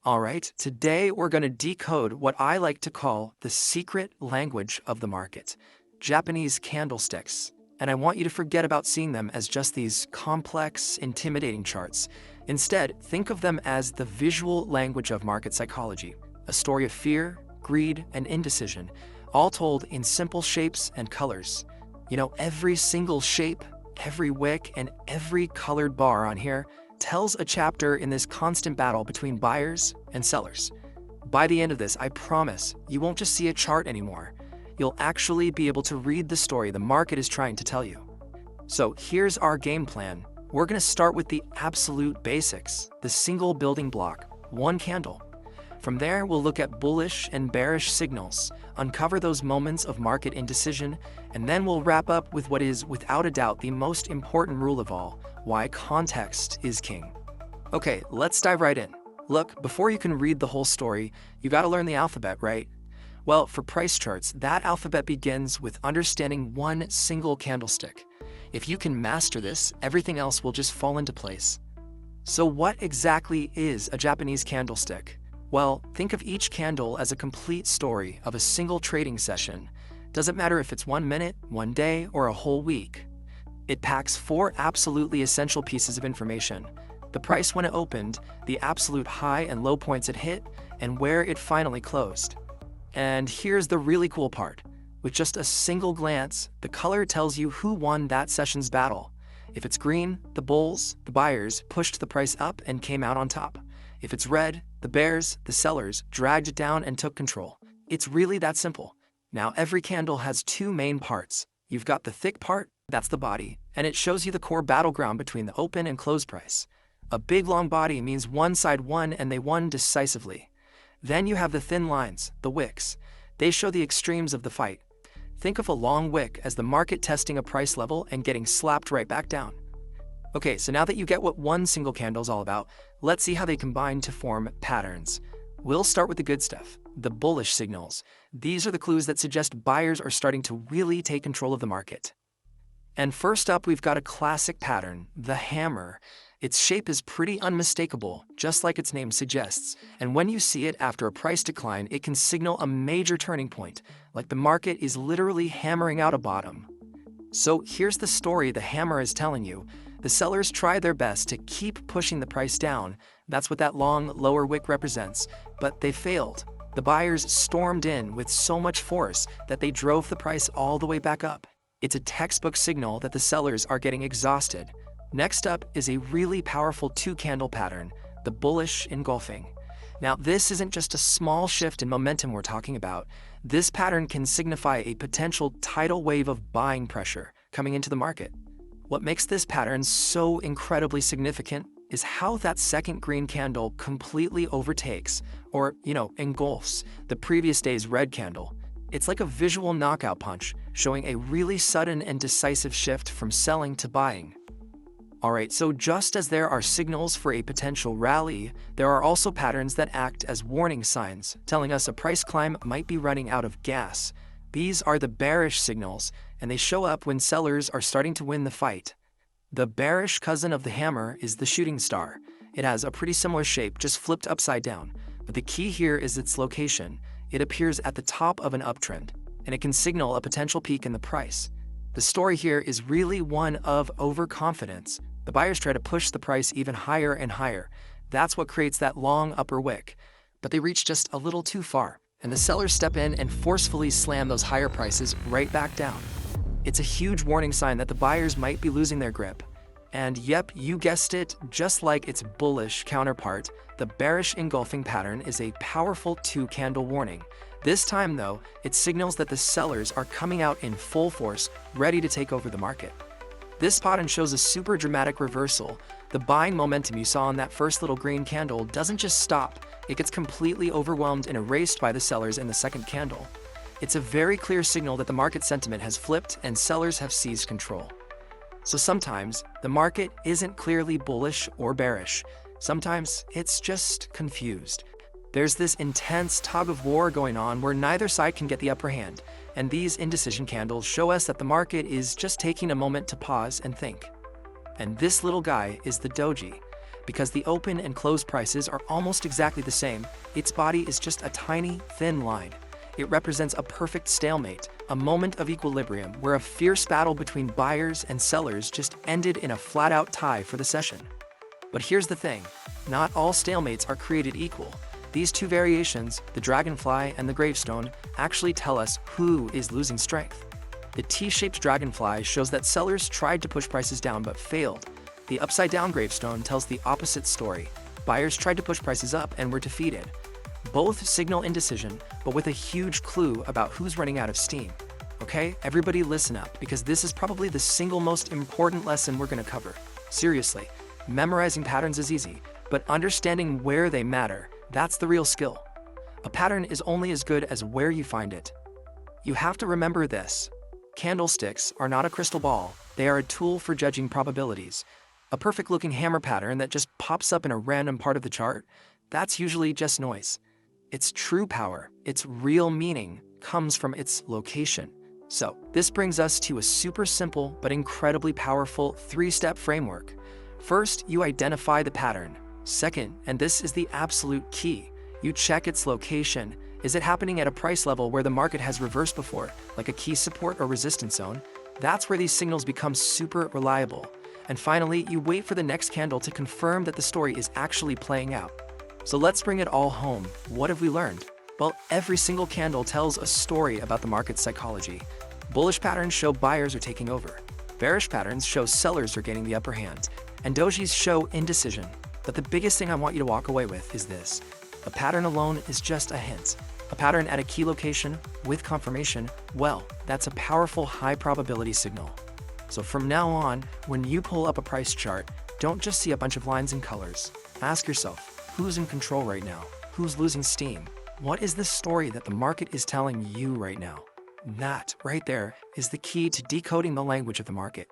Alright, today we're going to decode what I like to call the secret language of the market, Japanese candlesticks. And I want you to forget about seeing them as just these complex, intimidating charts. Instead, think of them as the visual language of market psychology, a story of fear, greed, and indecision, all told in simple shapes and colors. You know, every single shape, every wick, and every colored bar on here tells a chapter in this constant battle between buyers and sellers. By the end of this, I promise, you won't just see a chart anymore. You'll actually be able to read the story the market is trying to tell you. So here's our game plan. We're going to start with the absolute basics, the single building block, one candle. From there, we'll look at bullish and bearish signals, uncover those moments of market indecision, and then we'll wrap up with what is, without a doubt, the most important rule of all, why context is king. Okay, let's dive right in. Look, before you can read the whole story, you gotta learn the alphabet, right? Well, for price charts, that alphabet begins with understanding one single candlestick. If you can master this, everything else will just fall into place. So what exactly is a Japanese candlestick? Well, think of each candle as a complete story of a single trading session. Doesn't matter if it's 1 minute, 1 day, or a whole week. It packs 4 absolutely essential pieces of information: the price when it opened, the absolute high and low points it hit, and where it finally closed. And here's the really cool part. With just a single glance, the color tells you who won that session's battle. If it's green, the bulls, the buyers, pushed the price up and came out on top. If it's red, the bears, the sellers, dragged it down and took control. It's really that simple. Now, every candle has 2 main parts. You've got the thick part, that's the body, and it shows you the core battleground between the open and close price. A big long body means one side won and they won decisively. Then you have the thin lines, the wicks. They show the extremes of the fight. Think of a long wick as the market testing a price level and getting slapped right back down. Okay, so now that you get what one single candle is all about, let's see how they combine to form patterns. We'll start with the good stuff, the bullish signals. These are the clues that suggest buyers are starting to really take control of the market. And first up, we've got a classic pattern, the hammer. Its shape is pretty unmistakable, just like its name suggests. And when you see it after a price decline, it can signal a major turning point, like the market is literally hammering out a bottom. So here's the story the hammer is telling you. The sellers try their best to keep pushing the price down. That's what that long, lower wick represents. But they failed. The buyers stormed in with so much force that they drove the price all the way back up. It's a textbook signal that the sellers are getting exhausted. Next up is a really powerful 2-candle pattern, the bullish engulfing. Now, this isn't just a small shift in momentum we're talking about. This pattern can signify a potential tidal wave of buying pressure coming into the market. What makes this pattern so incredibly significant is how that second green candle completely overtakes, or, engulfs, the previous day's red candle. It's like a visual knockout punch, showing a really sudden and decisive shift from selling to buying. Alright, so just as there are signals for a potential rally, there are also patterns that act as warning signs, telling us a price climb might be running out of gas. These are the bearish signals, and they show up when sellers are starting to win the fight. The bearish cousin of the hammer is the shooting star. It has a pretty similar shape, just flipped upside down. But the key here is its location. It appears at the top of an uptrend, and it can signal a potential peak in the price. The story here is really one of overconfidence. The buyers try to push the price even higher and higher. That's what creates that long upper wick. But they reach just a little too far, and the sellers step in and forcefully slam those higher prices right back down. It's a huge warning sign that the buyers might be losing their grip. And yep, you guessed it, just like its bullish counterpart, the bearish engulfing pattern is a powerful 2-candle warning. This time, though, it signals that the sellers are coming out in full force, ready to take over the market. This pattern shows a super dramatic reversal. The buying momentum you saw in that first little green candle doesn't just stop, it gets completely overwhelmed and erased by the sellers in the second candle. It's a very clear signal that the market sentiment has flipped and sellers have seized control. So sometimes, the market isn't clearly bullish or bearish. Sometimes, it's just confused. There's this intense tug-of-war going on where neither side can get the upper hand, and these indecision candles show us that the market is just taking a moment to pause and think. And this little guy is the doji. Because the open and close prices are almost exactly the same, its body is just a tiny, thin line. It represents a perfect stalemate, a moment of equilibrium where a fierce battle between buyers and sellers just ended in a flat-out tie for the session. But here's the thing, not all stalemates are created equal. These two variations, the dragonfly and the gravestone, actually tell us who is losing strength. The T-shaped dragonfly shows that sellers tried to push prices down but failed. The upside-down gravestone tells the opposite story. Buyers tried to push prices up and were defeated. Both signal indecision, but with a huge clue about who's running out of steam. Okay, everybody listen up, because this is probably the single most important lesson we're going to cover. Seriously, memorizing patterns is easy, but understanding where they matter, that's the real skill. A pattern is only as good as where you find it. You have to remember this. Candlesticks are not a crystal ball, they are a tool for judging probabilities. A perfect-looking hammer pattern that just pops up in a random part of the chart, that's usually just noise. Its true power, its real meaning, comes from its location. So, this brings us to a super simple but incredibly powerful three-step framework. First, you identify the pattern. Second, and this is the absolute key, you check its location. Is it happening at a price level where the market has reversed before, like a key support or resistance zone? That's where these signals become super reliable. And finally, you wait for the next candle to confirm that the story is actually playing out. So let's bring it all home. What have we learned? Well, every single candle tells a story about the market's psychology. Bullish patterns show buyers are taking over. Bearish patterns show sellers are gaining the upper hand. And dojis show indecision. But the biggest thing I want you to walk away with is this. A pattern alone is just a hint. A pattern at a key location with confirmation, well, that's a powerful high probability signal. So from now on, when you pull up a price chart, don't just see a bunch of lines and colors. Ask yourself, who's in control right now? Who's losing steam? What is the story that the market is telling you right now? That, right there, is the key to decoding the language of the market.